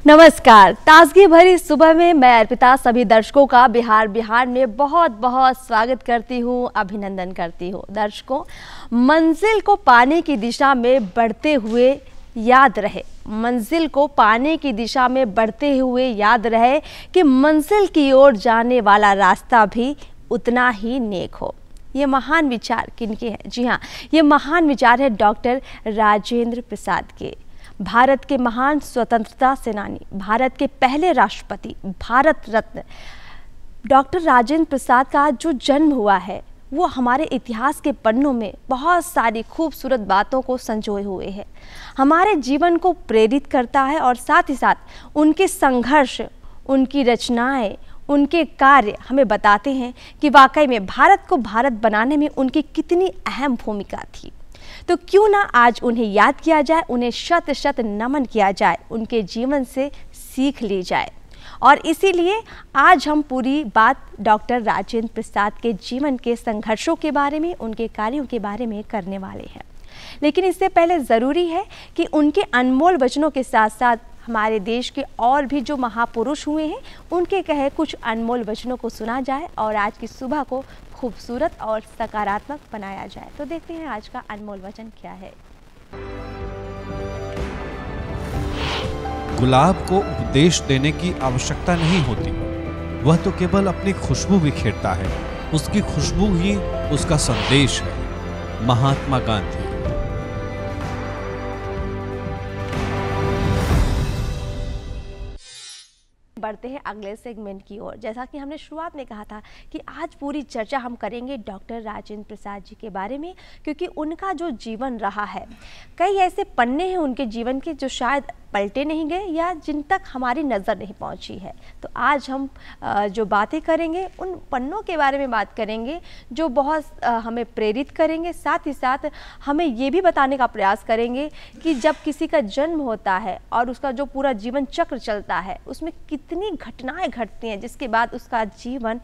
नमस्कार। ताजगी भरी सुबह में मैं अर्पिता सभी दर्शकों का बिहार में बहुत बहुत स्वागत करती हूँ, अभिनंदन करती हूँ। दर्शकों, मंजिल को पाने की दिशा में बढ़ते हुए याद रहे, मंजिल को पाने की दिशा में बढ़ते हुए याद रहे कि मंजिल की ओर जाने वाला रास्ता भी उतना ही नेक हो। ये महान विचार किनके हैं? जी हाँ, ये महान विचार है डॉक्टर राजेंद्र प्रसाद के। भारत के महान स्वतंत्रता सेनानी, भारत के पहले राष्ट्रपति, भारत रत्न डॉक्टर राजेंद्र प्रसाद का जो जन्म हुआ है वो हमारे इतिहास के पन्नों में बहुत सारी खूबसूरत बातों को संजोए हुए है, हमारे जीवन को प्रेरित करता है और साथ ही साथ उनके संघर्ष, उनकी रचनाएं, उनके कार्य हमें बताते हैं कि वाकई में भारत को भारत बनाने में उनकी कितनी अहम भूमिका थी। तो क्यों ना आज उन्हें याद किया जाए, उन्हें शत शत नमन किया जाए, उनके जीवन से सीख ली जाए। और इसीलिए आज हम पूरी बात डॉक्टर राजेंद्र प्रसाद के जीवन के संघर्षों के बारे में, उनके कार्यों के बारे में करने वाले हैं। लेकिन इससे पहले ज़रूरी है कि उनके अनमोल वचनों के साथ साथ हमारे देश के और भी जो महापुरुष हुए हैं उनके कहे कुछ अनमोल वचनों को सुना जाए और आज की सुबह को खूबसूरत और सकारात्मक बनाया जाए। तो देखते हैं आज का अनमोल वचन क्या है। गुलाब को उपदेश देने की आवश्यकता नहीं होती, वह तो केवल अपनी खुशबू बिखेरता है, उसकी खुशबू ही उसका संदेश है। महात्मा गांधी। बढ़ते हैं अगले सेगमेंट की ओर। जैसा कि हमने शुरुआत में कहा था कि आज पूरी चर्चा हम करेंगे डॉक्टर राजेंद्र प्रसाद जी के बारे में, क्योंकि उनका जो जीवन रहा है, कई ऐसे पन्ने हैं उनके जीवन के जो शायद पलटे नहीं गए या जिन तक हमारी नज़र नहीं पहुंची है। तो आज हम जो बातें करेंगे उन पन्नों के बारे में बात करेंगे जो बहुत हमें प्रेरित करेंगे, साथ ही साथ हमें ये भी बताने का प्रयास करेंगे कि जब किसी का जन्म होता है और उसका जो पूरा जीवन चक्र चलता है उसमें कितनी घटनाएं घटती हैं जिसके बाद उसका जीवन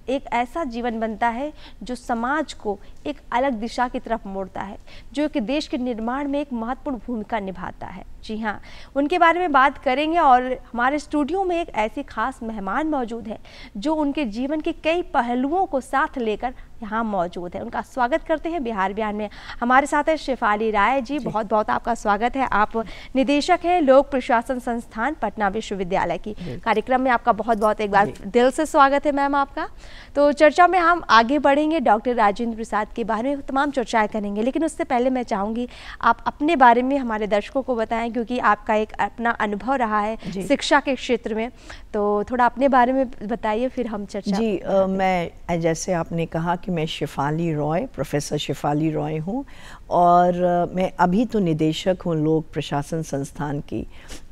एक ऐसा जीवन बनता है जो समाज को एक अलग दिशा की तरफ मोड़ता है, जो कि देश के निर्माण में एक महत्वपूर्ण भूमिका निभाता है। जी हाँ, उनके बारे में बात करेंगे और हमारे स्टूडियो में एक ऐसी खास मेहमान मौजूद है जो उनके जीवन के कई पहलुओं को साथ लेकर यहाँ मौजूद है। उनका स्वागत करते हैं बिहार में। हमारे साथ है शेफाली राय जी, बहुत बहुत आपका स्वागत है। आप निदेशक हैं लोक प्रशासन संस्थान पटना विश्वविद्यालय की। कार्यक्रम में आपका बहुत बहुत एक बार दिल से स्वागत है मैम आपका। तो चर्चा में हम आगे बढ़ेंगे, डॉक्टर राजेंद्र प्रसाद के बारे में तमाम चर्चाएं करेंगे, लेकिन उससे पहले मैं चाहूँगी आप अपने बारे में हमारे दर्शकों को बताएं, क्योंकि आपका एक अपना अनुभव रहा है शिक्षा के क्षेत्र में। तो थोड़ा अपने बारे में बताइए, फिर हम चर्चा। जी, मैं जैसे आपने कहा कि मैं शेफाली रॉय, प्रोफेसर शेफाली रॉय हूँ और मैं अभी तो निदेशक हूँ लोक प्रशासन संस्थान की।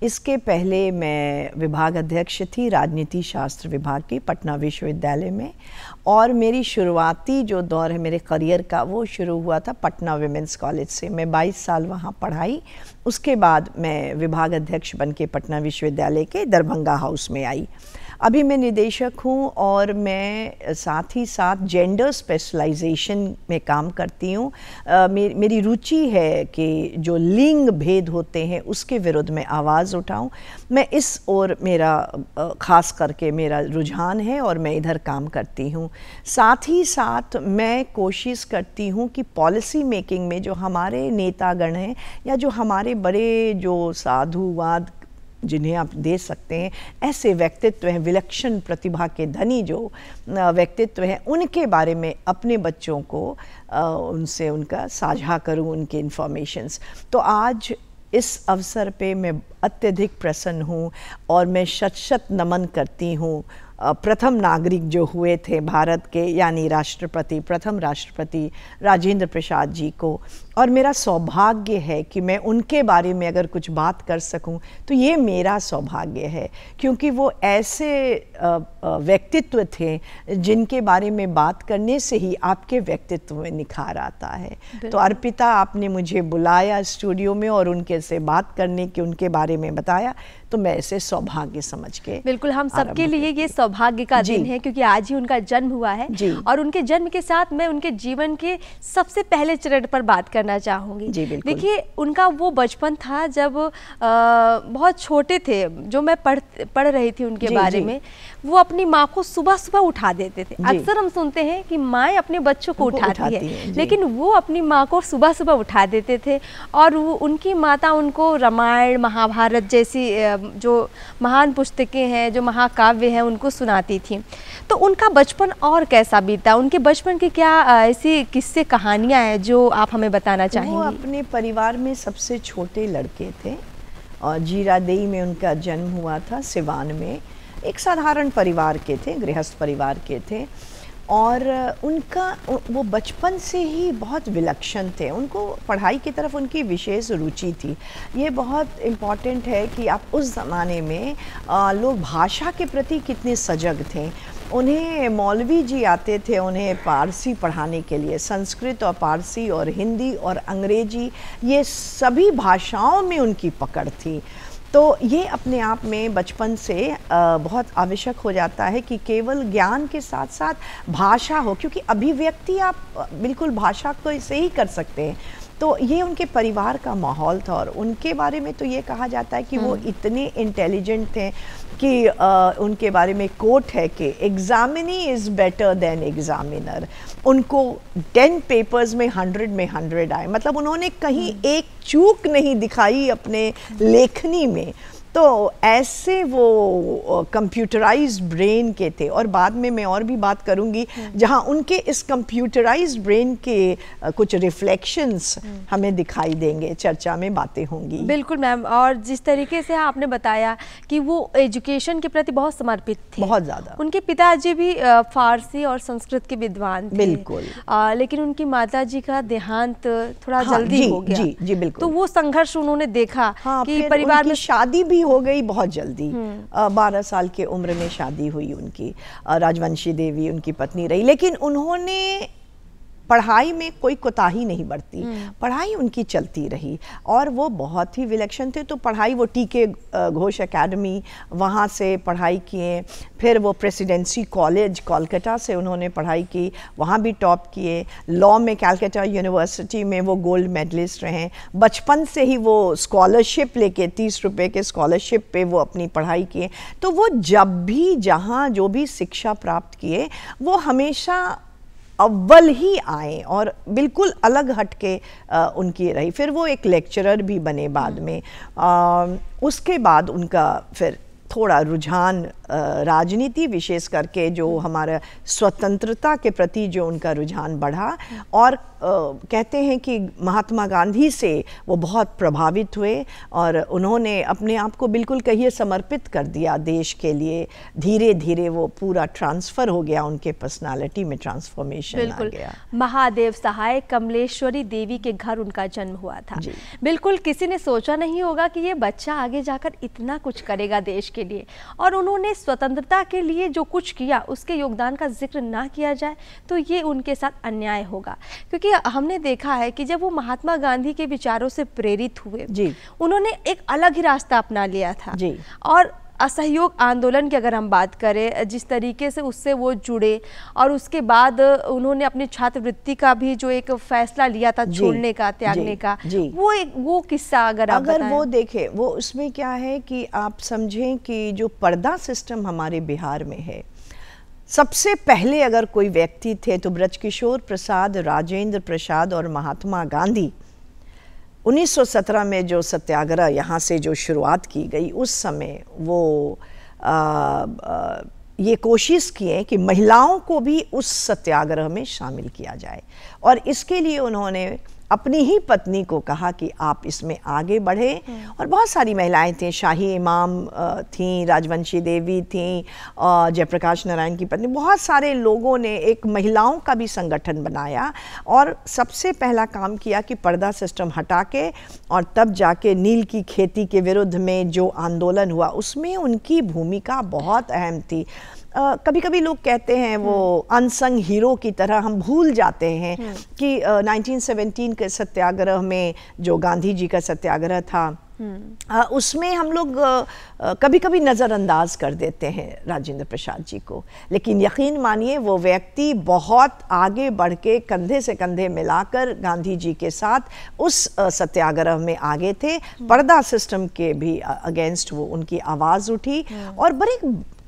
इसके पहले मैं विभाग अध्यक्ष थी राजनीति शास्त्र विभाग की पटना विश्वविद्यालय में, और मेरी शुरुआती जो दौर है मेरे करियर का वो शुरू हुआ था पटना विमेंस कॉलेज से। मैं 22 साल वहाँ पढ़ाई। उसके बाद मैं विभाग अध्यक्ष बन के पटना विश्वविद्यालय के दरभंगा हाउस में आई। अभी मैं निदेशक हूँ और मैं साथ ही साथ जेंडर स्पेशलाइजेशन में काम करती हूँ। मेरी रुचि है कि जो लिंग भेद होते हैं उसके विरुद्ध में आवाज़ उठाऊँ। मैं इस ओर मेरा ख़ास करके मेरा रुझान है और मैं इधर काम करती हूँ। साथ ही साथ मैं कोशिश करती हूँ कि पॉलिसी मेकिंग में जो हमारे नेतागण हैं या जो हमारे बड़े जो साधुवाद जिन्हें आप दे सकते हैं, ऐसे व्यक्तित्व हैं, विलक्षण प्रतिभा के धनी जो व्यक्तित्व हैं, उनके बारे में अपने बच्चों को उनसे उनका साझा करूं उनके इन्फॉर्मेशंस। तो आज इस अवसर पे मैं अत्यधिक प्रसन्न हूं और मैं शत शत नमन करती हूं प्रथम नागरिक जो हुए थे भारत के, यानी राष्ट्रपति, प्रथम राष्ट्रपति राजेंद्र प्रसाद जी को। और मेरा सौभाग्य है कि मैं उनके बारे में अगर कुछ बात कर सकूं तो ये मेरा सौभाग्य है, क्योंकि वो ऐसे व्यक्तित्व थे जिनके बारे में बात करने से ही आपके व्यक्तित्व में निखार आता है। तो अर्पिता, आपने मुझे बुलाया स्टूडियो में और उनके से बात करने की, उनके बारे में बताया, तो मैं इसे सौभाग्य समझ के बिल्कुल हम सबके लिए ये सौभाग्य का दिन है क्योंकि आज ही उनका जन्म हुआ है और उनके जन्म के साथ मैं उनके जीवन के सबसे पहले चरण पर बात करना चाहूँगी। देखिए, उनका वो बचपन था जब बहुत छोटे थे, जो मैं पढ़ रही थी उनके बारे में, वो अपनी माँ को सुबह सुबह उठा देते थे। अक्सर हम सुनते हैं कि माएँ अपने बच्चों को उठाती है, लेकिन वो अपनी माँ को सुबह सुबह उठा देते थे और उनकी माता उनको रामायण महाभारत जैसी जो महान पुस्तकें हैं, जो महाकाव्य हैं, उनको सुनाती थी। तो उनका बचपन और कैसा बीता? उनके बचपन की क्या ऐसी किस्से कहानियाँ हैं जो आप हमें बताना चाहेंगे? वो अपने परिवार में सबसे छोटे लड़के थे और जीरादेई में उनका जन्म हुआ था, सिवान में। एक साधारण परिवार के थे, गृहस्थ परिवार के थे और उनका वो बचपन से ही बहुत विलक्षण थे। उनको पढ़ाई की तरफ उनकी विशेष रुचि थी। ये बहुत इम्पॉर्टेंट है कि आप उस ज़माने में लोग भाषा के प्रति कितने सजग थे। उन्हें मौलवी जी आते थे उन्हें पारसी पढ़ाने के लिए। संस्कृत और पारसी और हिंदी और अंग्रेजी, ये सभी भाषाओं में उनकी पकड़ थी। तो ये अपने आप में बचपन से बहुत आवश्यक हो जाता है कि केवल ज्ञान के साथ साथ भाषा हो, क्योंकि अभिव्यक्ति आप बिल्कुल भाषा को से ही कर सकते हैं। तो ये उनके परिवार का माहौल था और उनके बारे में तो ये कहा जाता है कि वो इतने इंटेलिजेंट थे कि उनके बारे में कोट है कि examinee is better than examiner. उनको 10 पेपर्स में 100 आए, मतलब उन्होंने कहीं एक चूक नहीं दिखाई अपने लेखनी में। तो ऐसे वो कंप्यूटराइज्ड ब्रेन के थे और बाद में मैं और भी बात करूंगी जहां उनके इस कंप्यूटराइज्ड ब्रेन के कुछ रिफ्लेक्शंस हमें दिखाई देंगे, चर्चा में बातें होंगी। बिल्कुल मैम, और जिस तरीके से आपने बताया कि वो एजुकेशन के प्रति बहुत समर्पित थे, बहुत ज़्यादा। उनके पिताजी भी फारसी और संस्कृत के विद्वान थे, बिल्कुल, लेकिन उनकी माताजी का देहांत थोड़ा जल्दी हो गया। जी बिल्कुल। तो वो संघर्ष उन्होंने देखा कि परिवार में शादी भी हो गई बहुत जल्दी। 12 साल के उम्र में शादी हुई उनकी। राजवंशी देवी उनकी पत्नी रही, लेकिन उन्होंने पढ़ाई में कोई कोताही नहीं बरती। पढ़ाई उनकी चलती रही और वो बहुत ही विलक्षण थे। तो पढ़ाई वो टीके घोष एकेडमी, वहाँ से पढ़ाई किए। फिर वो प्रेसिडेंसी कॉलेज कोलकाता से उन्होंने पढ़ाई की, वहाँ भी टॉप किए। लॉ में कैलकाटा यूनिवर्सिटी में वो गोल्ड मेडलिस्ट रहे। बचपन से ही वो स्कॉलरशिप लेके 30 रुपए के स्कॉलरशिप पे वो अपनी पढ़ाई किए। तो वो जब भी जहाँ जो भी शिक्षा प्राप्त किए वो हमेशा अव्वल ही आए और बिल्कुल अलग हटके उनकी रही। फिर वो एक लेक्चरर भी बने बाद में। उसके बाद उनका फिर थोड़ा रुझान राजनीति, विशेष करके जो हमारा स्वतंत्रता के प्रति जो उनका रुझान बढ़ा। और कहते हैं कि महात्मा गांधी से वो बहुत प्रभावित हुए और उन्होंने अपने आप को बिल्कुल कहिए समर्पित कर दिया देश के लिए। धीरे धीरे वो पूरा ट्रांसफ़र हो गया, उनके पर्सनालिटी में ट्रांसफॉर्मेशन आ गया। महादेव सहाय कमलेश्वरी देवी के घर उनका जन्म हुआ था। बिल्कुल किसी ने सोचा नहीं होगा कि ये बच्चा आगे जाकर इतना कुछ करेगा देश के लिए। और उन्होंने स्वतंत्रता के लिए जो कुछ किया उसके योगदान का जिक्र ना किया जाए तो ये उनके साथ अन्याय होगा। क्योंकि हमने देखा है कि जब वो महात्मा गांधी के विचारों से प्रेरित हुए, उन्होंने एक अलग ही रास्ता अपना लिया था। और असहयोग आंदोलन की अगर हम बात करें, जिस तरीके से उससे वो जुड़े और उसके बाद उन्होंने अपनी छात्रवृत्ति का भी जो एक फैसला लिया था छोड़ने का, त्यागने का, वो किस्सा अगर वो देखें, वो उसमें क्या है कि आप समझें कि जो पर्दा सिस्टम हमारे बिहार में है, सबसे पहले अगर कोई व्यक्ति थे तो ब्रजकिशोर प्रसाद, राजेंद्र प्रसाद और महात्मा गांधी। 1917 में जो सत्याग्रह यहाँ से जो शुरुआत की गई, उस समय वो ये कोशिश किए कि महिलाओं को भी उस सत्याग्रह में शामिल किया जाए। और इसके लिए उन्होंने अपनी ही पत्नी को कहा कि आप इसमें आगे बढ़े। और बहुत सारी महिलाएं थीं, शाही इमाम थीं, राजवंशी देवी थीं, जयप्रकाश नारायण की पत्नी, बहुत सारे लोगों ने एक महिलाओं का भी संगठन बनाया और सबसे पहला काम किया कि पर्दा सिस्टम हटा के, और तब जाके नील की खेती के विरुद्ध में जो आंदोलन हुआ उसमें उनकी भूमिका बहुत अहम थी। कभी कभी लोग कहते हैं वो अनसंग हीरो की तरह, हम भूल जाते हैं कि 1917 के सत्याग्रह में जो गांधी जी का सत्याग्रह था उसमें हम लोग कभी कभी नज़रअंदाज कर देते हैं राजेंद्र प्रसाद जी को, लेकिन यकीन मानिए वो व्यक्ति बहुत आगे बढ़ के कंधे से कंधे मिलाकर गांधी जी के साथ उस सत्याग्रह में आगे थे। पर्दा सिस्टम के भी अगेंस्ट वो उनकी आवाज़ उठी और बड़े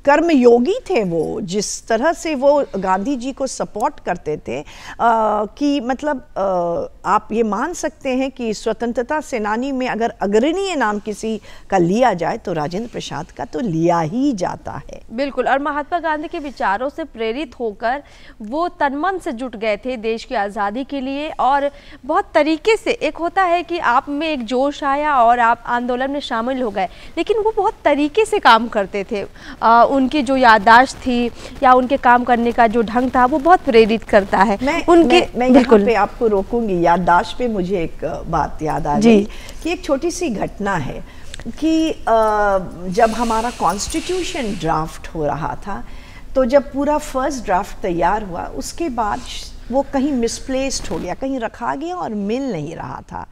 कर्मयोगी थे वो, जिस तरह से वो गांधी जी को सपोर्ट करते थे कि मतलब आप ये मान सकते हैं कि स्वतंत्रता सेनानी में अगर अग्रणीय नाम किसी का लिया जाए तो राजेंद्र प्रसाद का तो लिया ही जाता है। बिल्कुल, और महात्मा गांधी के विचारों से प्रेरित होकर वो तनमन से जुट गए थे देश की आज़ादी के लिए, और बहुत तरीके से, एक होता है कि आप में एक जोश आया और आप आंदोलन में शामिल हो गए, लेकिन वो बहुत तरीके से काम करते थे। उनकी जो याददाश्त थी या उनके काम करने का जो ढंग था वो बहुत प्रेरित करता है। मैं यहाँ पे आपको रोकूंगी, याददाश्त पे मुझे एक बात याद आ गई कि एक छोटी सी घटना है कि जब हमारा कॉन्स्टिट्यूशन ड्राफ्ट हो रहा था तो जब पूरा फर्स्ट ड्राफ्ट तैयार हुआ उसके बाद वो कहीं मिसप्लेस्ड हो गया, कहीं रखा गया और मिल नहीं रहा था।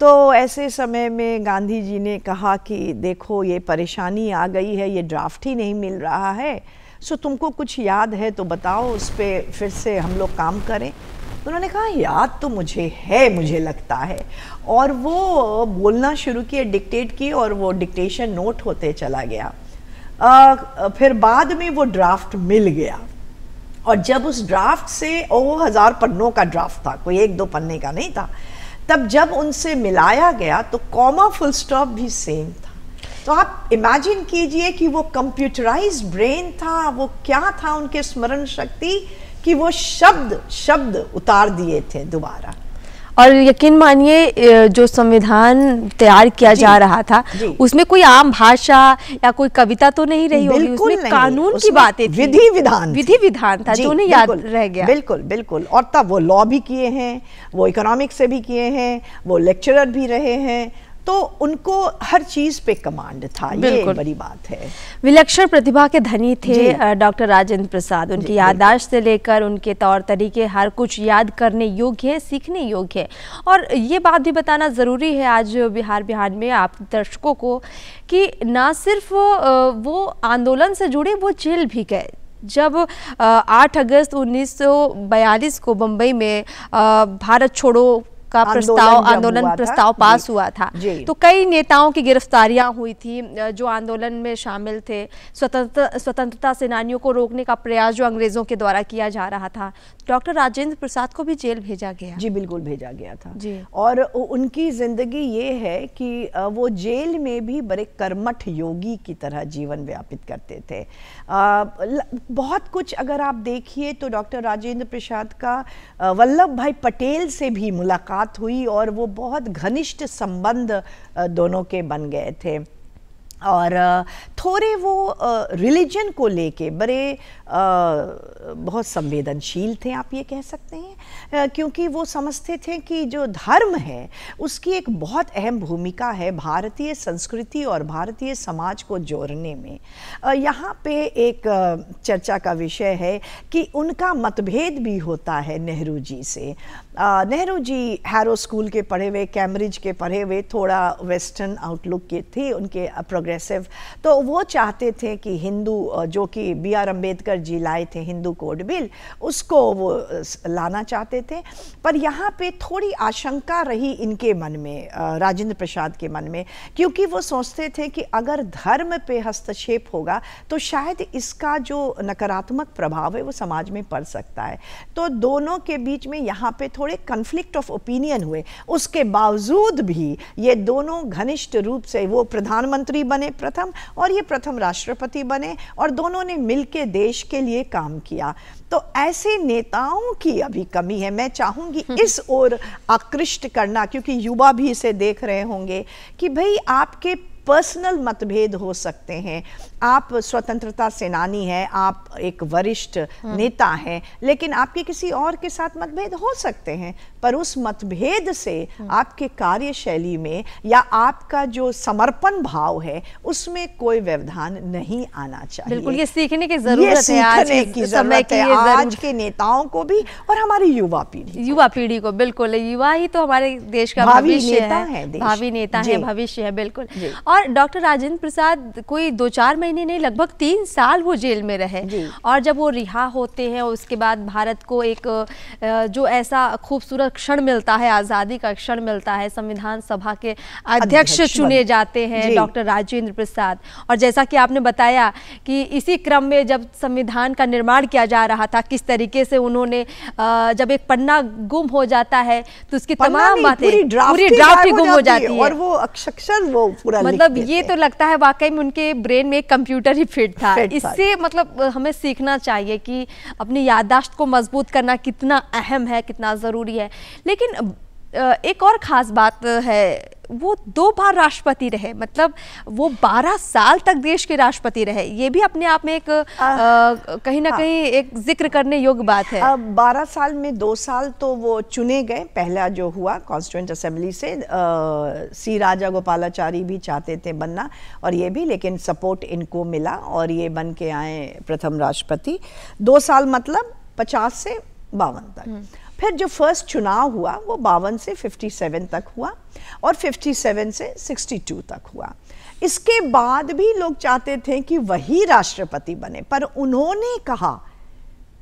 तो ऐसे समय में गांधी जी ने कहा कि देखो ये परेशानी आ गई है, ये ड्राफ्ट ही नहीं मिल रहा है, सो तुमको कुछ याद है तो बताओ, उस पर फिर से हम लोग काम करें। उन्होंने कहा याद तो मुझे है, मुझे लगता है, और वो बोलना शुरू किए, डिक्टेट की, और वो डिक्टेशन नोट होते चला गया। फिर बाद में वो ड्राफ्ट मिल गया, और जब उस ड्राफ्ट से 1000 पन्नों का ड्राफ्ट था, कोई 1-2 पन्ने का नहीं था, तब जब उनसे मिलाया गया तो कॉमा फुल स्टॉप भी सेम था। तो आप इमेजिन कीजिए कि वो कंप्यूटराइज्ड ब्रेन था, वो क्या था उनके स्मरण शक्ति कि वो शब्द उतार दिए थे दोबारा। और यकीन मानिए जो संविधान तैयार किया जा रहा था उसमें कोई आम भाषा या कोई कविता तो नहीं रही होगी, उसमें कानून की बातें थी, विधि विधान था जो उन्हें याद रह गया। बिल्कुल। और तब वो लॉ भी किए हैं, वो इकोनॉमिक्स से भी किए हैं, वो लेक्चरर भी रहे हैं, तो उनको हर चीज पे कमांड था। ये बड़ी बात है। विलक्षण प्रतिभा के धनी थे डॉक्टर राजेंद्र प्रसाद। उनकी याददाश्त से लेकर उनके तौर तरीके हर कुछ याद करने योग्य है, सीखने योग्य है। और ये बात भी बताना ज़रूरी है आज बिहार में आप दर्शकों को कि ना सिर्फ वो आंदोलन से जुड़े, वो जेल भी गए। जब 8 अगस्त 1942 को मुंबई में भारत छोड़ो का आंदोलन प्रस्ताव पास हुआ था, तो कई नेताओं की गिरफ्तारियां हुई थी जो आंदोलन में शामिल थे। स्वतंत्रता सेनानियों को रोकने का प्रयास जो अंग्रेजों के द्वारा किया जा रहा था, डॉक्टर राजेंद्र प्रसाद को भी जेल भेजा गया। जी बिल्कुल भेजा गया था जी। और उनकी जिंदगी ये है कि वो जेल में भी बड़े कर्मठ योगी की तरह जीवन व्यापित करते थे। बहुत कुछ अगर आप देखिए तो डॉक्टर राजेंद्र प्रसाद का वल्लभ भाई पटेल से भी मुलाकात हुई और वो बहुत घनिष्ठ संबंध दोनों के बन गए थे। और थोड़े वो रिलीजन को लेके बड़े बहुत संवेदनशील थे, आप ये कह सकते हैं, क्योंकि वो समझते थे कि जो धर्म है उसकी एक बहुत अहम भूमिका है भारतीय संस्कृति और भारतीय समाज को जोड़ने में। यहाँ पे एक चर्चा का विषय है कि उनका मतभेद भी होता है नेहरू जी से। नेहरू जी हैरो स्कूल के पढ़े हुए, कैम्ब्रिज के पढ़े हुए, थोड़ा वेस्टर्न आउटलुक के थे उनके प्रोग्रेसिव, तो वो चाहते थे कि हिंदू, जो कि B.R. अम्बेडकर जी लाए थे हिंदू कोड बिल, उसको वो लाना चाहते थे। पर यहाँ पे थोड़ी आशंका रही इनके मन में, राजेंद्र प्रसाद के मन में, क्योंकि वो सोचते थे कि अगर धर्म पे हस्तक्षेप होगा तो शायद इसका जो नकारात्मक प्रभाव है वो समाज में पड़ सकता है। तो दोनों के बीच में यहाँ पे थोड़े कन्फ्लिक्ट ऑफ ओपिनियन हुए। उसके बावजूद भी ये दोनों घनिष्ठ रूप से, वो प्रधानमंत्री बने प्रथम और ये प्रथम राष्ट्रपति बने, और दोनों ने मिलकर देश के लिए काम किया। तो ऐसे नेताओं की अभी कमी है। मैं चाहूंगी इस ओर आकृष्ट करना, क्योंकि युवा भी इसे देख रहे होंगे कि भाई आपके पर्सनल मतभेद हो सकते हैं, आप स्वतंत्रता सेनानी हैं, आप एक वरिष्ठ नेता हैं, लेकिन आपके किसी और के साथ मतभेद हो सकते हैं, पर उस मतभेद से आपके कार्यशैली में या आपका जो समर्पण भाव है उसमें कोई व्यवधान नहीं आना चाहिए। बिल्कुल, ये सीखने की जरूरत है, आज की जरूरत है आज के नेताओं को भी और हमारी युवा पीढ़ी को। बिल्कुल, युवा ही तो हमारे देश का भविष्य है, भावी नेता है, भविष्य है। बिल्कुल। और डॉक्टर राजेंद्र प्रसाद कोई 2-4 महीने नहीं, लगभग 3 साल वो जेल में रहे और जब वो रिहा होते हैं उसके बाद भारत को एक जो ऐसा खूबसूरत क्षण मिलता है, आज़ादी का क्षण मिलता है, संविधान सभा के अध्यक्ष चुने जाते हैं डॉक्टर राजेंद्र प्रसाद। और जैसा कि आपने बताया कि इसी क्रम में जब संविधान का निर्माण किया जा रहा था, किस तरीके से उन्होंने जब एक पन्ना गुम हो जाता है तो उसकी तमाम बातें पूरी ड्राफ्ट गुम हो जाती है और वो अक्षर वो पूरा मतलब ये तो लगता है वाकई में उनके ब्रेन में एक कंप्यूटर ही फिट था। इससे मतलब हमें सीखना चाहिए कि अपनी याददाश्त को मजबूत करना कितना अहम है, कितना ज़रूरी है। लेकिन एक और ख़ास बात है, वो 2 बार राष्ट्रपति रहे, मतलब वो 12 साल तक देश के राष्ट्रपति रहे। ये भी अपने आप में एक कहीं ना कहीं एक जिक्र करने योग्य बात है। 12 साल में 2 साल तो वो चुने गए, पहला जो हुआ कॉन्स्टिट्यूएंट असेंबली से सी राजा गोपालाचारी भी चाहते थे बनना और ये भी, लेकिन सपोर्ट इनको मिला और ये बन के आए प्रथम राष्ट्रपति। 2 साल मतलब 50 से 52 तक। फिर जो फर्स्ट चुनाव हुआ वो 52 से 57 तक हुआ और 57 से 62 तक हुआ। इसके बाद भी लोग चाहते थे कि वही राष्ट्रपति बने, पर उन्होंने कहा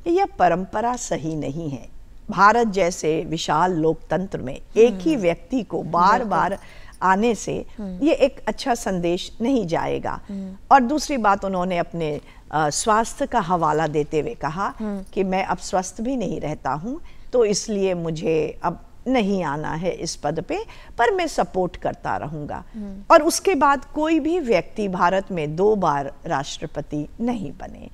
कि यह परंपरा सही नहीं है। भारत जैसे विशाल लोकतंत्र में एक ही व्यक्ति को बार बार आने से ये एक अच्छा संदेश नहीं जाएगा। और दूसरी बात, उन्होंने अपने स्वास्थ्य का हवाला देते हुए कहा कि मैं अब स्वस्थ भी नहीं रहता हूँ, तो इसलिए मुझे अब नहीं आना है इस पद पे, पर मैं सपोर्ट करता रहूंगा। और उसके बाद कोई भी व्यक्ति भारत में 2 बार राष्ट्रपति नहीं बने।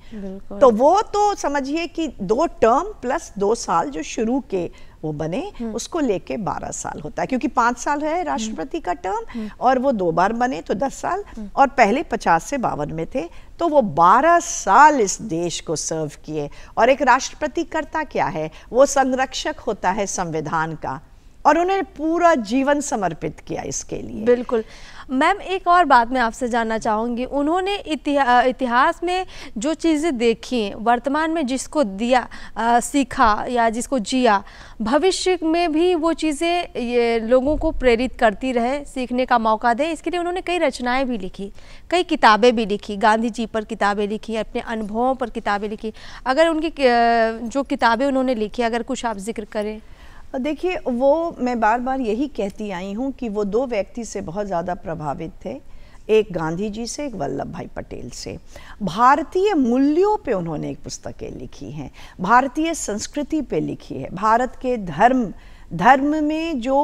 तो वो तो समझिए कि 2 टर्म प्लस 2 साल जो शुरू के वो बने, उसको लेके 12 साल होता है, क्योंकि 5 साल है राष्ट्रपति का टर्म और वो 2 बार बने तो 10 साल और पहले 50 से 52 में थे, तो वो 12 साल इस देश को सर्व किए। और एक राष्ट्रपति करता क्या है, वो संरक्षक होता है संविधान का और उन्होंने पूरा जीवन समर्पित किया इसके लिए। बिल्कुल। मैम, एक और बात मैं आपसे जानना चाहूँगी, उन्होंने इतिहास में जो चीज़ें देखी, वर्तमान में जिसको दिया सीखा या जिसको जिया, भविष्य में भी वो चीज़ें ये लोगों को प्रेरित करती रहे, सीखने का मौका दे। इसके लिए उन्होंने कई रचनाएं भी लिखी, कई किताबें भी लिखी, गांधी जी पर किताबें लिखी, अपने अनुभवों पर किताबें लिखी। अगर उनकी जो किताबें उन्होंने लिखी, अगर कुछ आप जिक्र करें। देखिए, वो मैं बार बार यही कहती आई हूँ कि वो 2 व्यक्ति से बहुत ज़्यादा प्रभावित थे, एक गांधी जी से, एक वल्लभ भाई पटेल से। भारतीय मूल्यों पे उन्होंने एक पुस्तकें लिखी हैं, भारतीय संस्कृति पे लिखी है, भारत के धर्म में जो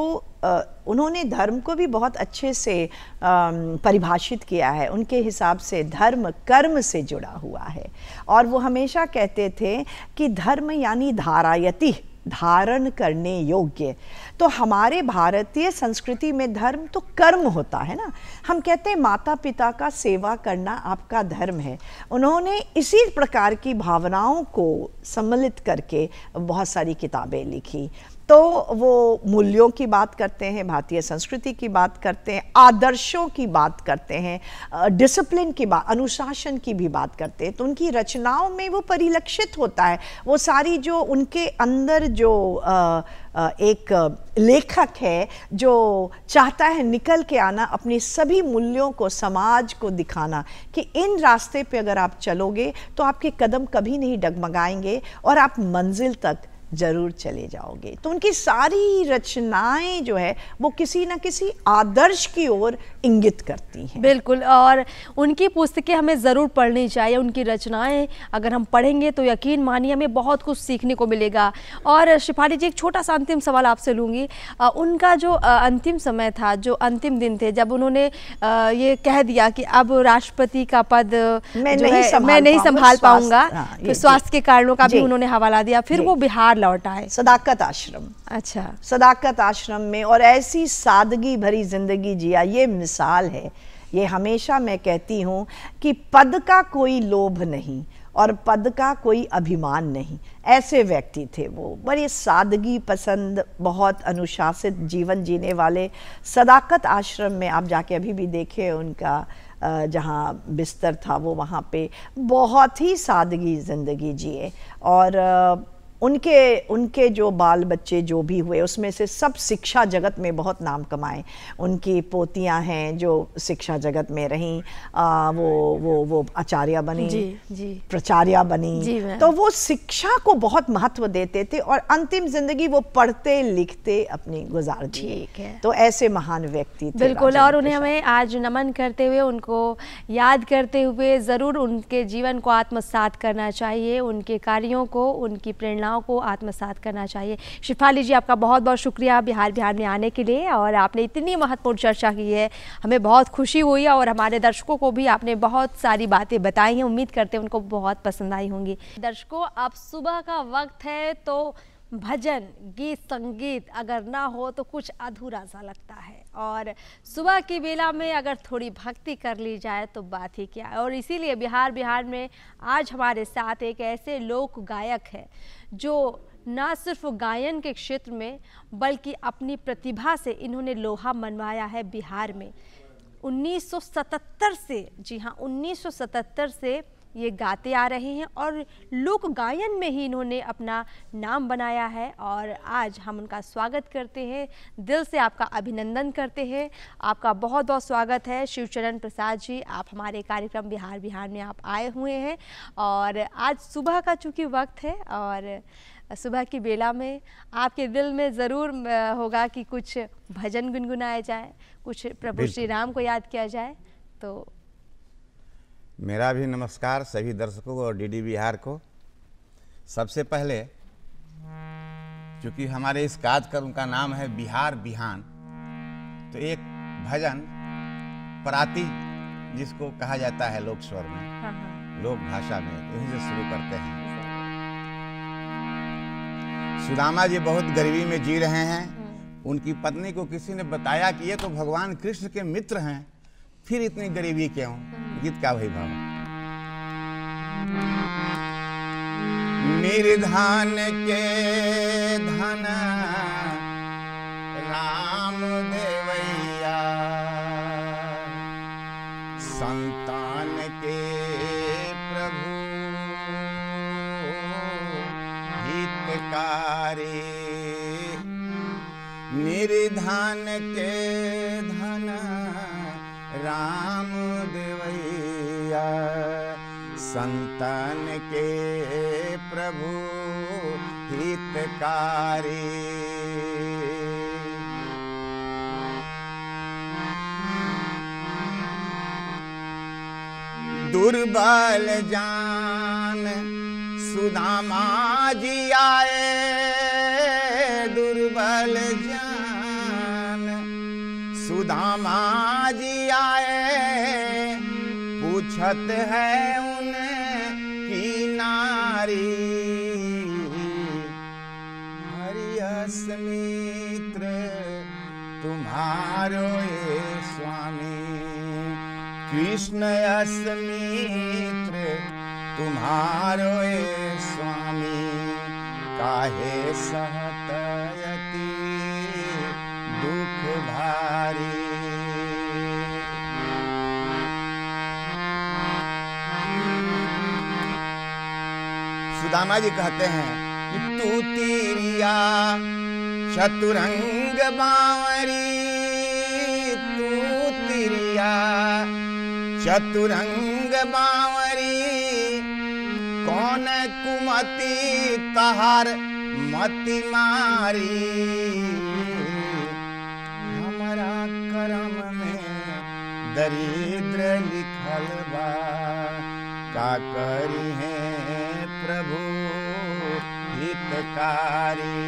उन्होंने धर्म को भी बहुत अच्छे से परिभाषित किया है। उनके हिसाब से धर्म कर्म से जुड़ा हुआ है और वो हमेशा कहते थे कि धर्म यानी धारायति, धारण करने योग्य। तो हमारे भारतीय संस्कृति में धर्म तो कर्म होता है ना, हम कहते हैं माता पिता का सेवा करना आपका धर्म है। उन्होंने इसी प्रकार की भावनाओं को सम्मिलित करके बहुत सारी किताबें लिखी। तो वो मूल्यों की बात करते हैं, भारतीय संस्कृति की बात करते हैं, आदर्शों की बात करते हैं, डिसिप्लिन की बात, अनुशासन की भी बात करते हैं। तो उनकी रचनाओं में वो परिलक्षित होता है, वो सारी जो उनके अंदर जो एक लेखक है जो चाहता है निकल के आना, अपने सभी मूल्यों को समाज को दिखाना कि इन रास्ते पे अगर आप चलोगे तो आपके कदम कभी नहीं डगमगाएंगे और आप मंजिल तक जरूर चले जाओगे। तो उनकी सारी रचनाएं जो है वो किसी न किसी आदर्श की ओर इंगित करती हैं। बिल्कुल, और उनकी पुस्तकें हमें ज़रूर पढ़नी चाहिए। उनकी रचनाएं अगर हम पढ़ेंगे तो यकीन मानिए हमें बहुत कुछ सीखने को मिलेगा। और शिफाली जी, एक छोटा सा अंतिम सवाल आपसे लूँगी। उनका जो अंतिम समय था, जो अंतिम दिन थे, जब उन्होंने ये कह दिया कि अब राष्ट्रपति का पद मैं नहीं संभाल पाऊंगा, तो स्वास्थ्य के कारणों का भी उन्होंने हवाला दिया, फिर वो बिहार लौट आए, सदाकत आश्रम। अच्छा, सदाकत आश्रम में और ऐसी सादगी भरी जिंदगी जिया, ये मिसाल है। ये हमेशा मैं कहती हूँ कि पद का कोई लोभ नहीं, और पद का कोई अभिमान नहीं, ऐसे व्यक्ति थे वो। बड़ी सादगी पसंद, बहुत अनुशासित जीवन जीने वाले। सदाकत आश्रम में आप जाके अभी भी देखें उनका जहाँ बिस्तर था वो, वहाँ पे बहुत ही सादगी ज़िंदगी जिए। और उनके जो बाल बच्चे जो भी हुए उसमें से सब शिक्षा जगत में बहुत नाम कमाए। उनकी पोतियां हैं जो शिक्षा जगत में रहीं, वो आचार्य बनी, जी प्राचार्या बनी। तो वो शिक्षा को बहुत महत्व देते थे और अंतिम जिंदगी वो पढ़ते लिखते अपनी गुजार दी। ठीक है, तो ऐसे महान व्यक्ति थे बिल्कुल। और उन्हें हमें आज नमन करते हुए, उनको याद करते हुए ज़रूर उनके जीवन को आत्मसात करना चाहिए, उनके कार्यों को, उनकी प्रेरणा को आत्मसात करना चाहिए। शिफाली जी, आपका बहुत बहुत शुक्रिया बिहार में आने के लिए, और आपने इतनी महत्वपूर्ण चर्चा की है, हमें बहुत खुशी हुई और हमारे दर्शकों को भी आपने बहुत सारी बातें बताई हैं। उम्मीद करते हैं उनको बहुत पसंद आई होंगी। दर्शकों, अब सुबह का वक्त है तो भजन, गीत, संगीत अगर ना हो तो कुछ अधूरा सा लगता है, और सुबह की बेला में अगर थोड़ी भक्ति कर ली जाए तो बात ही क्या है। और इसीलिए बिहार में आज हमारे साथ एक ऐसे लोक गायक है जो ना सिर्फ गायन के क्षेत्र में बल्कि अपनी प्रतिभा से इन्होंने लोहा मनवाया है बिहार में। 1977 से, जी हाँ, 1977 से ये गाते आ रहे हैं और लोक गायन में ही इन्होंने अपना नाम बनाया है। और आज हम उनका स्वागत करते हैं, दिल से आपका अभिनंदन करते हैं। आपका बहुत बहुत स्वागत है शिवचरण प्रसाद जी। आप हमारे कार्यक्रम बिहार में आप आए हुए हैं, और आज सुबह का चूँकि वक्त है और सुबह की बेला में आपके दिल में ज़रूर होगा कि कुछ भजन गुनगुनाया जाए, कुछ प्रभु श्री राम को याद किया जाए। तो मेरा भी नमस्कार सभी दर्शकों और डीडी बिहार को। सबसे पहले चूँकि हमारे इस कार्यक्रम का नाम है बिहार बिहान, तो एक भजन पराती जिसको कहा जाता है लोक स्वर में, लोक भाषा में, यहीं से शुरू करते हैं। सुदामा जी बहुत गरीबी में जी रहे हैं। उनकी पत्नी को किसी ने बताया कि ये तो भगवान कृष्ण के मित्र हैं, फिर इतनी गरीबी क्यों? गीत का वही भाव। निर्धन के धन राम देवैया, संतान के प्रभु हितकारी। निर्धन के धन राम देवैया, संतान के प्रभु हितकारी। दुर्बल जान सुदामा जी आए, दुर्बल जान सुदामा जी आए, पूछत है उनकी नारी। हरियस मित्र तुम्हारो ये स्वामी, कृष्ण यस मित्र तुम्हारो ये स्वामी। काहे सहतयति दुख भारी। सुदामा जी कहते हैं कि तू तिरिया चतुरंग बावरी, तू तिरिया चतुरंग बावरी। कौन कुमति तहार मति मारी। हमारा करम में दरिद्र लिखल बा, का करी है प्रभु हितकारी।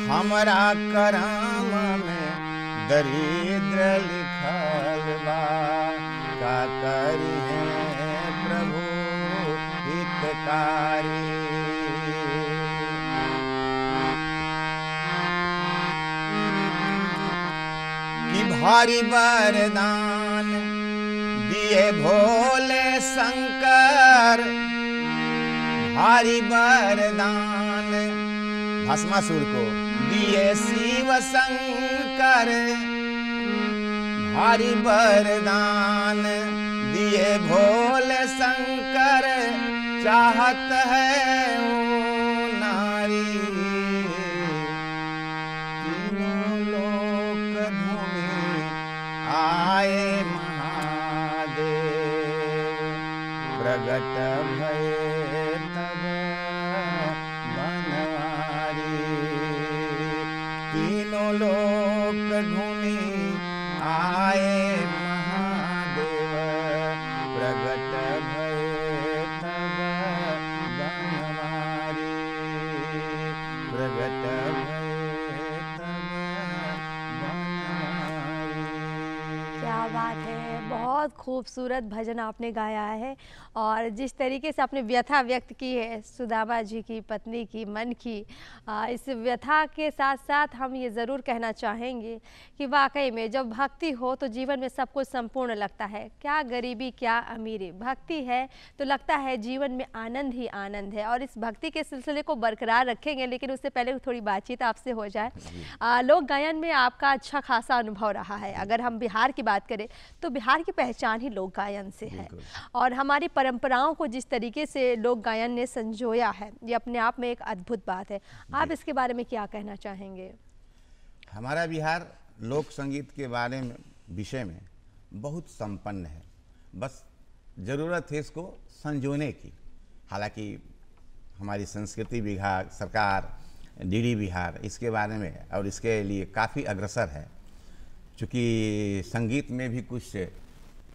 हमारा करम में दरिद्र लिखल बा, का करी है प्रभु हितकारी। कि भारी वरदान दिए भोले शंकर, शंकर भारी वरदान, भस्मासुर को दिए शिव शंकर भारी वरदान, दिए भोले शंकर चाहत है वो नारी, तीनों लोक धूमि आए महादेव, प्रगट भये तब बनवारी, तीनों लोक धूमि आए महादेव, प्रगट भये तब बनवारी, प्रगट भये तब बनवारी। क्या बात है, बहुत खूबसूरत भजन आपने गाया है। और जिस तरीके से आपने व्यथा व्यक्त की है सुदामा जी की पत्नी की मन की, इस व्यथा के साथ साथ हम ये ज़रूर कहना चाहेंगे कि वाकई में जब भक्ति हो तो जीवन में सब कुछ संपूर्ण लगता है। क्या गरीबी क्या अमीरी, भक्ति है तो लगता है जीवन में आनंद ही आनंद है। और इस भक्ति के सिलसिले को बरकरार रखेंगे, लेकिन उससे पहले थोड़ी बातचीत आपसे हो जाए। लोक गायन में आपका अच्छा खासा अनुभव रहा है। अगर हम बिहार की बात करें तो बिहार की पहचान ही लोक गायन से है, और हमारी परंपराओं को जिस तरीके से लोक गायन ने संजोया है ये अपने आप में एक अद्भुत बात है। आप इसके बारे में क्या कहना चाहेंगे? हमारा बिहार लोक संगीत के बारे में विषय में बहुत संपन्न है, बस ज़रूरत है इसको संजोने की। हालांकि हमारी संस्कृति विभाग, सरकार, डीडी बिहार इसके बारे में और इसके लिए काफ़ी अग्रसर है। चूँकि संगीत में भी कुछ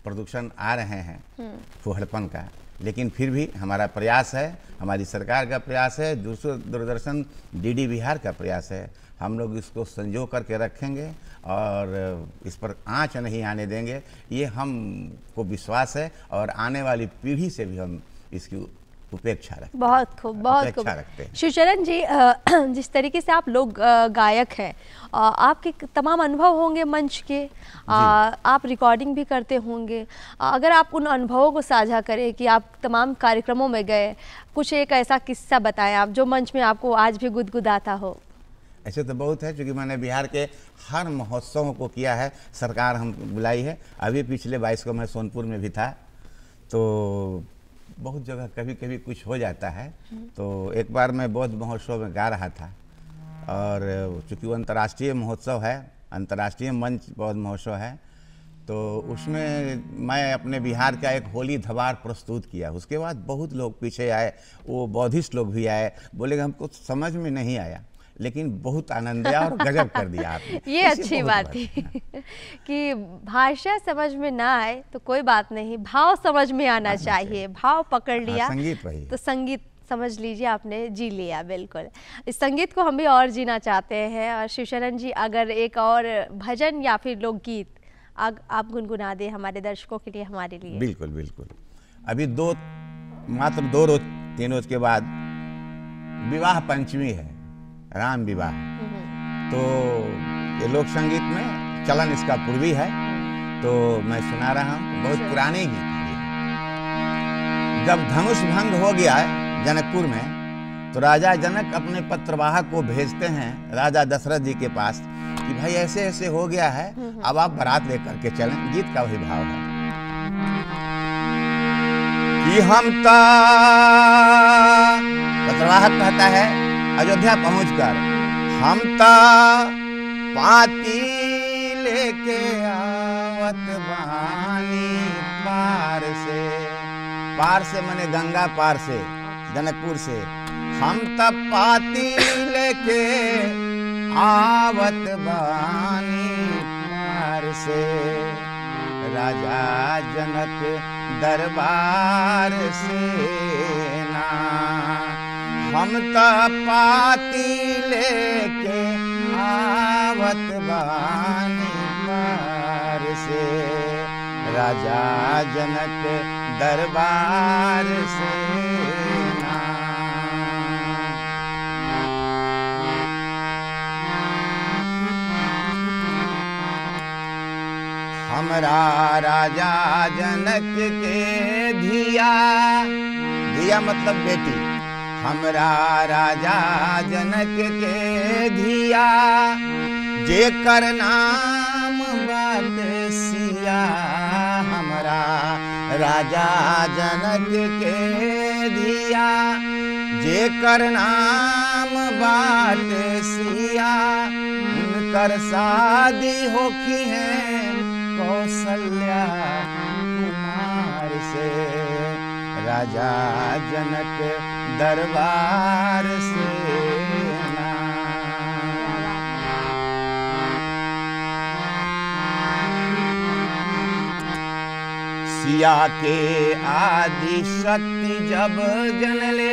प्रदूषण आ रहे हैं फुहड़पन का, लेकिन फिर भी हमारा प्रयास है, हमारी सरकार का प्रयास है, दूरदर्शन डीडी बिहार का प्रयास है। हम लोग इसको संजो करके रखेंगे और इस पर आँच नहीं आने देंगे, ये हमको विश्वास है। और आने वाली पीढ़ी से भी हम इसकी उपेक्षा रखते हैं। बहुत खूब, बहुत खूब। शिवचरण जी, जिस तरीके से आप लोग गायक हैं, आपके तमाम अनुभव होंगे मंच के, आप रिकॉर्डिंग भी करते होंगे। अगर आप उन अनुभवों को साझा करें कि आप तमाम कार्यक्रमों में गए, कुछ एक ऐसा किस्सा बताएं आप जो मंच में आपको आज भी गुदगुदाता हो। ऐसे तो बहुत है, क्योंकि मैंने बिहार के हर महोत्सवों को किया है, सरकार हम बुलाई है। अभी पिछले 22 को मैं सोनपुर में भी था, तो बहुत जगह कभी कभी कुछ हो जाता है। तो एक बार मैं बौद्ध महोत्सव में गा रहा था, और चूँकि वो अंतर्राष्ट्रीय महोत्सव है, अंतर्राष्ट्रीय मंच बौद्ध महोत्सव है, तो उसमें मैं अपने बिहार का एक होली धबार प्रस्तुत किया। उसके बाद बहुत लोग पीछे आए, वो बौद्धिस्ट लोग भी आए, बोले कि हमको समझ में नहीं आया, लेकिन बहुत आनंद आया और गजब कर दिया आपने। ये अच्छी बात थी कि भाषा समझ में ना आए तो कोई बात नहीं, भाव समझ में आना चाहिए। भाव पकड़ लिया संगीत वही तो संगीत समझ लीजिए आपने जी लिया। बिल्कुल, इस संगीत को हम भी और जीना चाहते हैं। और शिवशरण जी, अगर एक और भजन या फिर लोकगीत आप गुनगुना दें हमारे दर्शकों के लिए, हमारे लिए। बिल्कुल बिल्कुल। अभी मात्र 2 रोज 3 रोज के बाद विवाह पंचमी है, राम विवाह। तो ये लोक संगीत में चलन इसका पूर्वी है, तो मैं सुना रहा हूँ। बहुत पुराने गीत है। जब धनुष भंग हो गया जनकपुर में, तो राजा जनक अपने पत्रवाहक को भेजते हैं राजा दशरथ जी के पास कि भाई ऐसे ऐसे हो गया है, अब आप बारात लेकर के चलें। गीत का वही भाव है कि हम पत्रवाहक कहता है अयोध्या पहुंचकर, हम पाती लेके आवत बानी पार से मने गंगा पार से, जनकपुर से। हम पाती लेके आवत बानी पार से, राजा जनक दरबार से ना। हम पाती लेके आवत बानी पार से, राजा जनक दरबार से ना। हम हमरा राजा जनक के धिया, धिया मतलब बेटी, हमरा राजा जनक के धिया, जेकर नाम बाटे सिया, हमरा राजा जनक के धिया, जेकर नाम बाटे सिया, उनकर शादी होखी है कौशल्या कुमार से, राजा जनक दरबार से ना। सिया के आदि शक्ति जब जनले,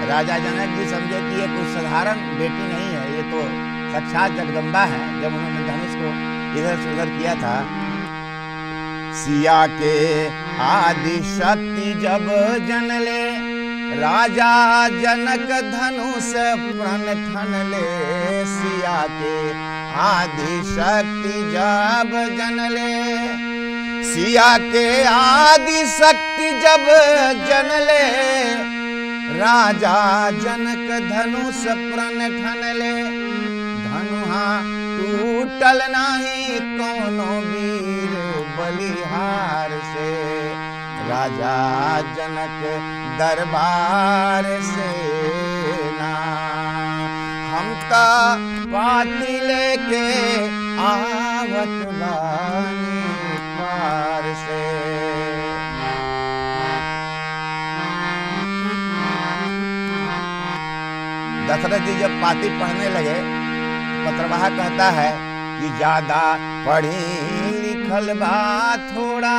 राजा जनक जी समझे कि ये कुछ साधारण बेटी नहीं है, ये तो साक्षात जगदम्बा है। जब उन्होंने धनुष को इधर से उधर किया था, सिया के आदि शक्ति जब जनले, राजा जनक धनुष प्रण ठनले, सिया के आदि शक्ति जब जनले, सिया के आदि शक्ति जब जनले, राजा जनक धनुष प्रण ठनले, धनुहा टूटल नाही कोनो वीर बलिहार से, राजा जनक दरबार से ना। हम ता पाती लेके आवत बानी पार से, दशरथ जी जब पाती पढ़ने लगे, पत्रवाह कहता है कि ज्यादा पढ़ी लिखल बा थोड़ा।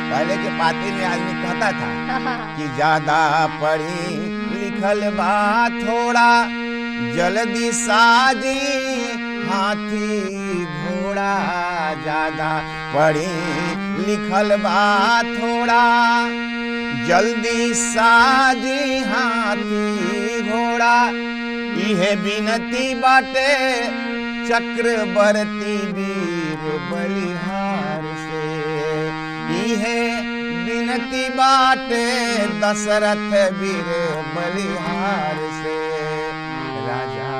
पहले के पाती में आदमी कहता था कि ज्यादा पढ़ी लिखल बा थोड़ा, जल्दी साजी हाथी घोड़ा, ज्यादा पढ़ी लिखल बा थोड़ा, जल्दी साजी हाथी घोड़ा, इहे बिनती बाटे चक्रवर्ती वीर बलिहार से, इहे बिनती बाटे दशरथ वीर बलिहार से, राजा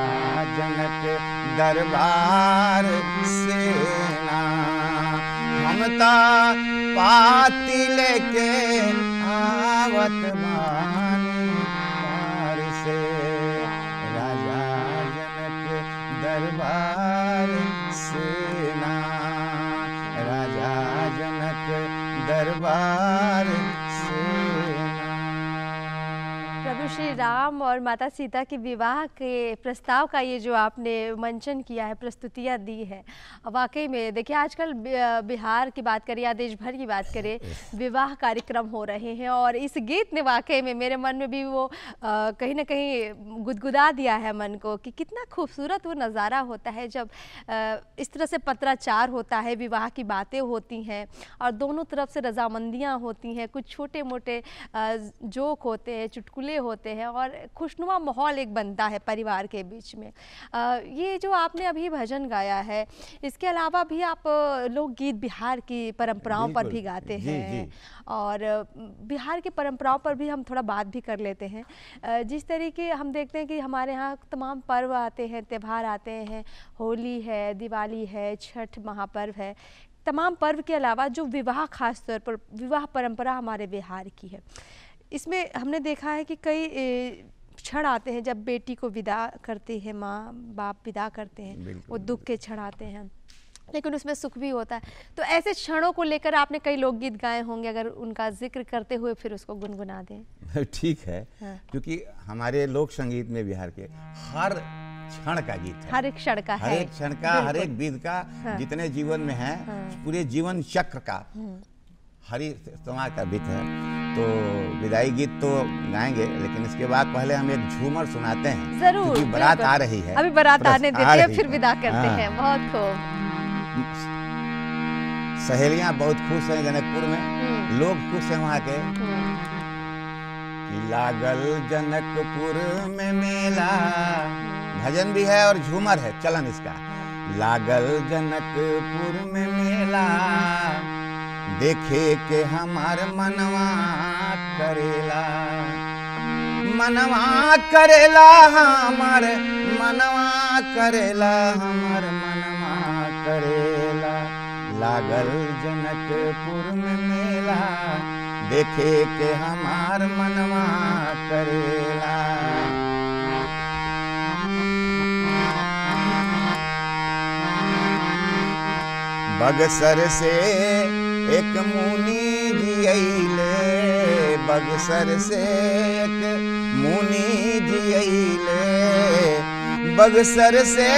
जनक दरबार से ना। हम ता पाती लेके आवत बानी पार से, राजा जनक दरबार से ना, राजा जनक दरबार से ना। प्रभु श्री राम और माता सीता के विवाह के प्रस्ताव का ये जो आपने मंचन किया है, प्रस्तुतियाँ दी है, वाकई में देखिए आजकल बिहार की बात करें या देश भर की बात करें, विवाह कार्यक्रम हो रहे हैं और इस गीत ने वाकई में मेरे मन में भी वो कहीं ना कहीं गुदगुदा दिया है मन को कि कितना खूबसूरत वो नज़ारा होता है जब इस तरह से पत्राचार होता है, विवाह की बातें होती हैं और दोनों तरफ से रजामंदियाँ होती हैं, कुछ छोटे मोटे जोक होते हैं, चुटकुले होते हैं और खुशनुमा माहौल एक बनता है परिवार के बीच में। ये जो आपने अभी भजन गाया है, इसके अलावा भी आप लोकगीत बिहार की परंपराओं पर भी गाते हैं और बिहार की परंपराओं पर भी हम थोड़ा बात भी कर लेते हैं। जिस तरीके हम देखते हैं कि हमारे यहाँ तमाम पर्व आते हैं, त्यौहार आते हैं, होली है, दिवाली है, छठ महापर्व है, तमाम पर्व के अलावा जो विवाह खास तौर पर विवाह परंपरा हमारे बिहार की है, इसमें हमने देखा है कि कई क्षण आते हैं जब बेटी को विदा करते हैं, माँ बाप विदा करते हैं, वो दुख के क्षण आते हैं, लेकिन उसमें सुख भी होता है। तो ऐसे क्षणों को लेकर आपने कई लोकगीत गाए होंगे, अगर उनका जिक्र करते हुए फिर उसको गुनगुना दें। ठीक है। हाँ। क्योंकि हमारे लोक संगीत में बिहार के हर क्षण का गीत है, हर एक क्षण का है, हर एक क्षण का, हर एक विध का, हाँ। जितने जीवन में है, हाँ। पूरे जीवन चक्र का हरि समाज का गीत है। तो विदाई गीत तो गाएंगे, लेकिन इसके बाद पहले हम एक झूमर सुनाते हैं। जरूर, क्योंकि बारात आ रही है, अभी बारात आने देते हैं, फिर विदा करते हैं। बहुत खूब। सहेलियां बहुत खुश हैं जनकपुर में, लोग खुश हैं वहाँ के। कि लागल जनकपुर में मेला, भजन भी है और झूमर है, चलन इसका। लागल जनकपुर में मेला, देखे के हमार मनवा करेला, मनवा करेला हमार मनवा करेला, हमार मनवा करेला। लागल जनकपुर में मेला, देखे के हमार मनवा करेला। बगसर से एक मुनि जी अइले, बगसर से एक मुनि जी अइले, बगसर से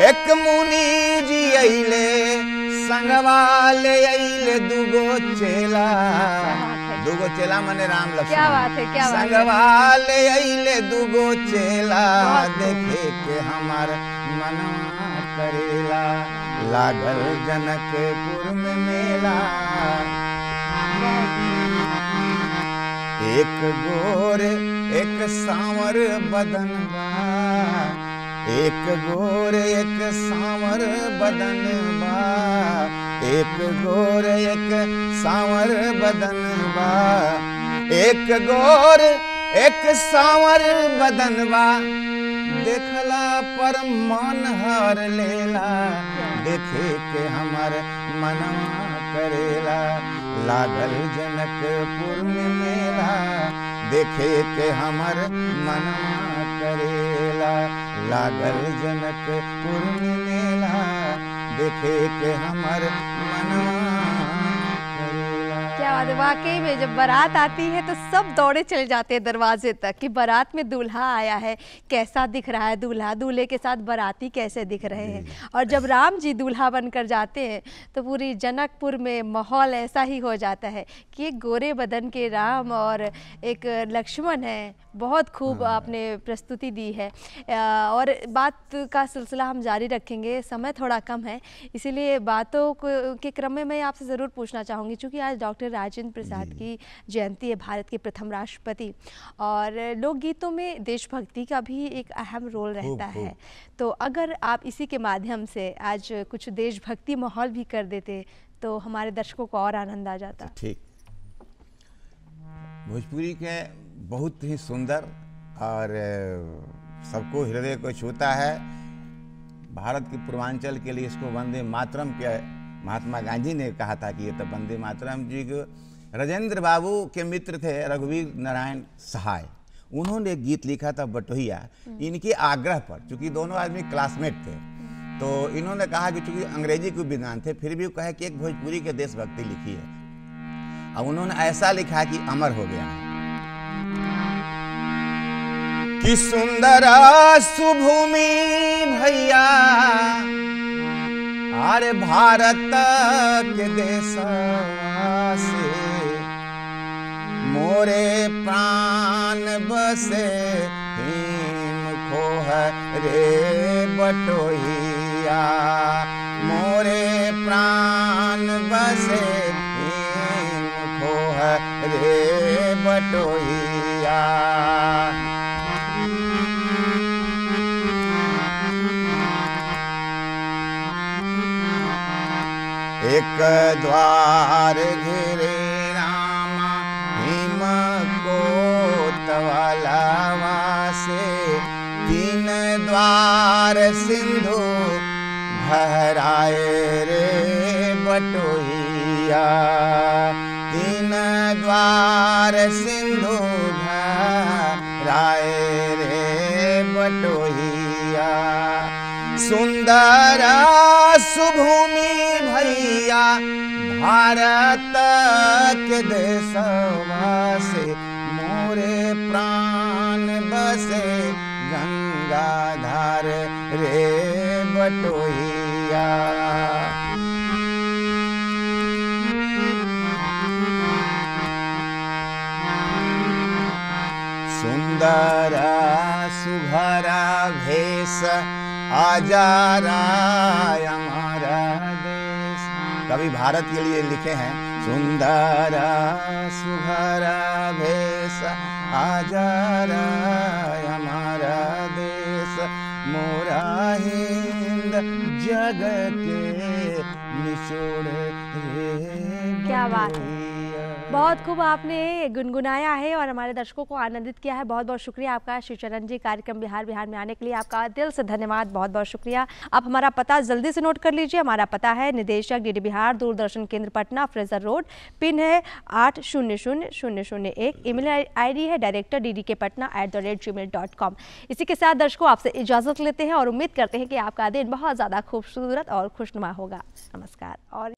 एक मुनि जी अइले, संगवा ले अइले दुगो चेला, दुगो चेला मने राम लक्ष्मण। क्या बात है, क्या बात है। संगवा ले अइले दुगो चेला, देखे के हमार मनवा करेला। लागल जनकपुर में मेला, एक गोर एक सांवर बदन बा, एक गोर एक सांवर बदन बा, एक गोर एक सांवर बदन बा, एक गोर एक सांवर बदन बा, देखला पर मन हर लेला, देखे के हमर मनवा करेला। लागल जनकपुर में मेला, देखे के हमर मनवा करेला। लागल जनकपुर में मेला, देखे के हमर मनवा करेला। क्या बात है, वाकई में जब बारात आती है तो सब दौड़े चले जाते हैं दरवाजे तक कि बारात में दूल्हा आया है, कैसा दिख रहा है दूल्हा, दूल्हे के साथ बाराती कैसे दिख रहे हैं। और जब राम जी दूल्हा बनकर जाते हैं तो पूरी जनकपुर में माहौल ऐसा ही हो जाता है कि एक गोरे बदन के राम और एक लक्ष्मण है। बहुत खूब आपने प्रस्तुति दी है और बात का सिलसिला हम जारी रखेंगे, समय थोड़ा कम है, इसीलिए बातों के क्रम में मैं आपसे ज़रूर पूछना चाहूँगी, चूँकि आज डॉक्टर राजेंद्र प्रसाद की जयंती है, भारत के प्रथम राष्ट्रपति, और लोकगीतों में देशभक्ति का भी एक अहम रोल रहता है। तो अगर आप इसी के माध्यम से आज कुछ देशभक्ति माहौल भी कर देते तो हमारे दर्शकों को और आनंद आ जाता। ठीक, भोजपुरी के बहुत ही सुंदर और सबको हृदय को छूता है। भारत के पूर्वांचल के लिए इसको वंदे मातरम के महात्मा गांधी ने कहा था कि ये तो वंदे मातरम जी को राजेंद्र बाबू के मित्र थे रघुवीर नारायण सहाय, उन्होंने एक गीत लिखा था बटोहिया, इनके आग्रह पर, चूंकि दोनों आदमी क्लासमेट थे, तो इन्होंने कहा कि चूंकि अंग्रेजी को विद्वान थे फिर भी कहे कि एक भोजपुरी के देशभक्ति लिखी है। अब उन्होंने ऐसा लिखा कि अमर हो गया है कि सुंदर सुभूमि भैया अरे भारत के देश से मोरे प्राण बसे हिम खोह रे बटोहिया, मोरे प्राण बसे हिम खोह रे बटोहिया। एक द्वार घिरे रामा हिम कोतवालावा से, तीन द्वार सिंधु भराए रे बटोहिया, तीन द्वार सिंधु भराए रे बटोहिया। सुंदर सुभूमि भैया भारत के देशवा से मोरे प्राण बसे गंगाधार रे बटोहिया। सुंदर सुभरा भेष आजारा हमारा देश, कवि भारत के लिए लिखे हैं। सुंदर सुभरा भेष आजारा हमारा देश, मोरा हिंद जग के निचोड़ रे। क्या बात है, बहुत खूब आपने गुनगुनाया है और हमारे दर्शकों को आनंदित किया है। बहुत बहुत शुक्रिया आपका श्रीचरण जी, कार्यक्रम बिहार बिहार में आने के लिए आपका दिल से धन्यवाद, बहुत बहुत शुक्रिया। आप हमारा पता जल्दी से नोट कर लीजिए। हमारा पता है निदेशक डीडी बिहार, दूरदर्शन केंद्र पटना, फ्रेजर रोड, पिन है 800001, ईमेल आईडी है director.ddkpatna@gmail.com। इसी के साथ दर्शकों आपसे इजाजत लेते हैं और उम्मीद करते हैं कि आपका दिन बहुत ज़्यादा खूबसूरत और खुशनुमा होगा। नमस्कार। और